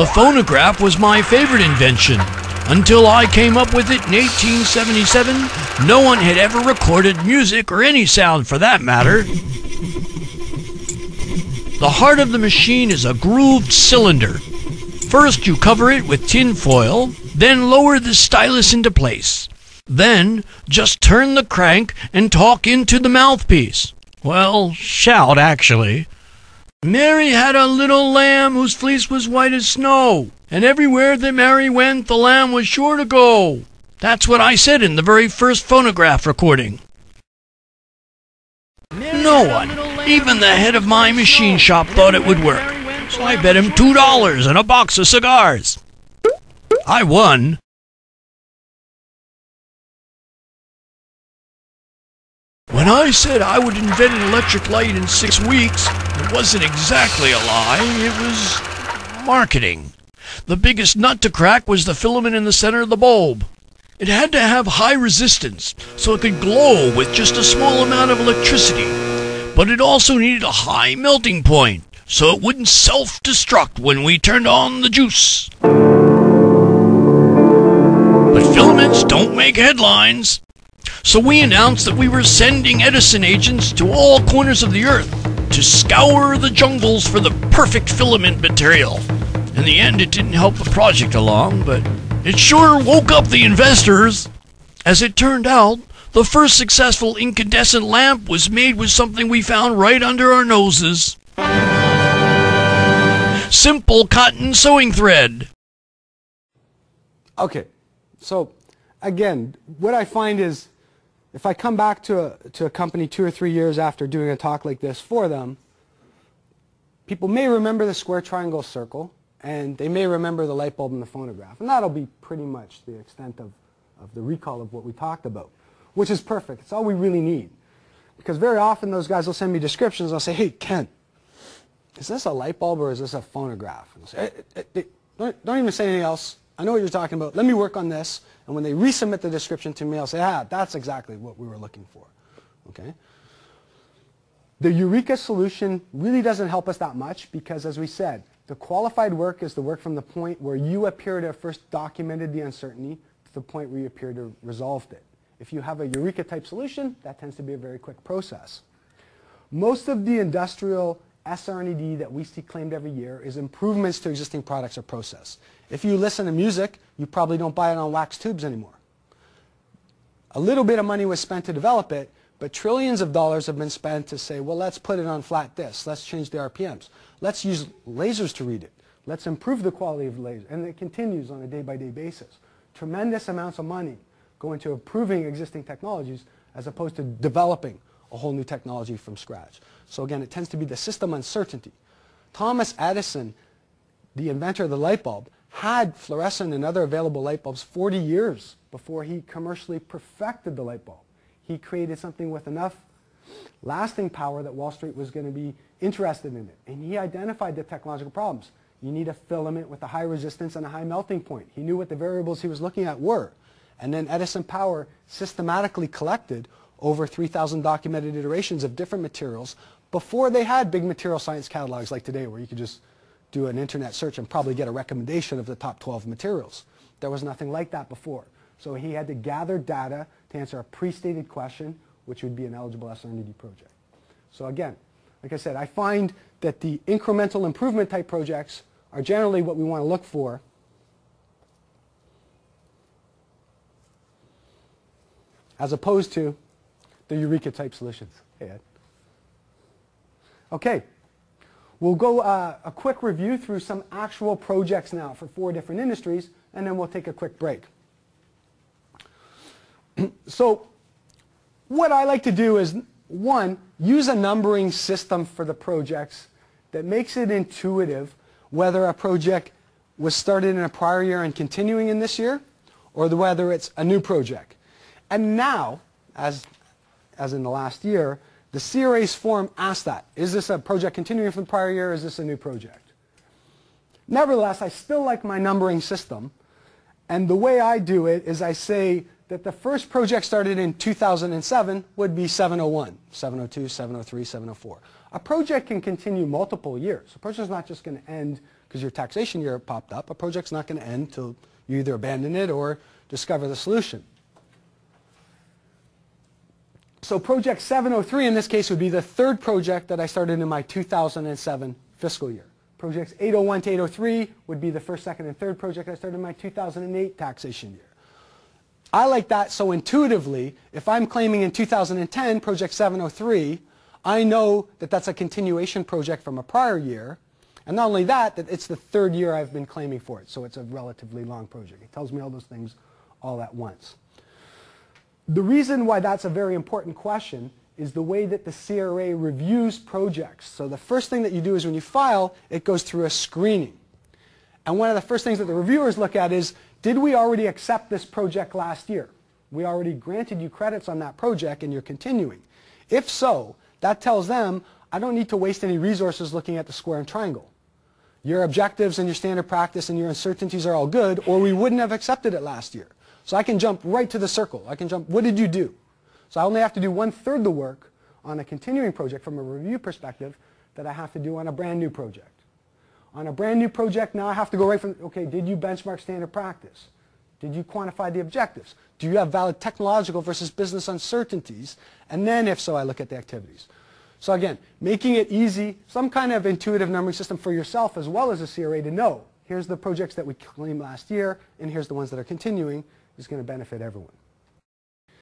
The phonograph was my favorite invention. Until I came up with it in 1877, no one had ever recorded music or any sound for that matter. The heart of the machine is a grooved cylinder. First you cover it with tin foil, then lower the stylus into place. Then just turn the crank and talk into the mouthpiece. Well, shout actually. Mary had a little lamb whose fleece was white as snow, and everywhere that Mary went the lamb was sure to go. That's what I said in the very first phonograph recording. No one, even the head of my machine shop, thought it would work, so I bet him $2 and a box of cigars. I won. When I said I would invent an electric light in 6 weeks, it wasn't exactly a lie, it was marketing. The biggest nut to crack was the filament in the center of the bulb. It had to have high resistance, so it could glow with just a small amount of electricity. But it also needed a high melting point, so it wouldn't self-destruct when we turned on the juice. But filaments don't make headlines. So we announced that we were sending Edison agents to all corners of the earth to scour the jungles for the perfect filament material. In the end, it didn't help the project along, but it sure woke up the investors. As it turned out, the first successful incandescent lamp was made with something we found right under our noses. Simple cotton sewing thread. Okay, so again, what I find is if I come back to a company 2 or 3 years after doing a talk like this for them, people may remember the square, triangle, circle, and they may remember the light bulb and the phonograph. And that'll be pretty much the extent of the recall of what we talked about, which is perfect. It's all we really need. Because very often those guys will send me descriptions and I'll say, hey, Ken, is this a light bulb or is this a phonograph? And they'll say, don't even say anything else. I know what you're talking about. Let me work on this. And when they resubmit the description to me, I'll say, that's exactly what we were looking for. Okay? The Eureka solution really doesn't help us that much because, as we said, the qualified work is the work from the point where you appear to have first documented the uncertainty to the point where you appear to have resolved it. If you have a Eureka type solution, that tends to be a very quick process. Most of the industrial SR&ED that we see claimed every year is improvements to existing products or process. If you listen to music, you probably don't buy it on wax tubes anymore. A little bit of money was spent to develop it, but trillions of dollars have been spent to say, well, let's put it on flat disks. Let's change the RPMs. Let's use lasers to read it. Let's improve the quality of the laser. And it continues on a day-by-day basis. Tremendous amounts of money go into improving existing technologies as opposed to developing a whole new technology from scratch. So again, it tends to be the system uncertainty. Thomas Edison, the inventor of the light bulb, had fluorescent and other available light bulbs 40 years before he commercially perfected the light bulb. He created something with enough lasting power that Wall Street was going to be interested in it. And he identified the technological problems. You need a filament with a high resistance and a high melting point. He knew what the variables he was looking at were. And then Edison Power systematically collected over 3,000 documented iterations of different materials before they had big material science catalogs like today where you could just do an internet search and probably get a recommendation of the top 12 materials. There was nothing like that before. So he had to gather data to answer a pre-stated question, which would be an eligible SR&ED project. So again, like I said, I find that the incremental improvement type projects are generally what we want to look for. As opposed to the Eureka type solutions. Hey, Ed. Okay. We'll go a quick review through some actual projects now for 4 different industries, and then we'll take a quick break. So what I like to do is, one, use a numbering system for the projects that makes it intuitive whether a project was started in a prior year and continuing in this year, or whether it's a new project. And now, as in the last year, the CRA's form asks that. Is this a project continuing from the prior year, or is this a new project? Nevertheless, I still like my numbering system. And the way I do it is I say that the first project started in 2007 would be 701, 702, 703, 704. A project can continue multiple years. A project is not just going to end because your taxation year popped up. A project's not going to end until you either abandon it or discover the solution. So project 703 in this case would be the third project that I started in my 2007 fiscal year. Projects 801 to 803 would be the first, second, and third project I started in my 2008 taxation year. I like that so intuitively, if I'm claiming in 2010 project 703, I know that that's a continuation project from a prior year. And not only that, that it's the third year I've been claiming for it. So it's a relatively long project. It tells me all those things all at once. The reason why that's a very important question is the way that the CRA reviews projects. So the first thing that you do is when you file, it goes through a screening. And one of the first things that the reviewers look at is, did we already accept this project last year? We already granted you credits on that project and you're continuing. If so, that tells them, I don't need to waste any resources looking at the square and triangle. Your objectives and your standard practice and your uncertainties are all good, or we wouldn't have accepted it last year. So I can jump right to the circle. I can jump, what did you do? So I only have to do 1/3 the work on a continuing project from a review perspective that I have to do on a brand new project. On a brand new project, now I have to go right from, okay, did you benchmark standard practice? Did you quantify the objectives? Do you have valid technological versus business uncertainties? And then if so, I look at the activities. So again, making it easy, some kind of intuitive numbering system for yourself as well as a CRA to know, here's the projects that we claimed last year, and here's the ones that are continuing, is going to benefit everyone.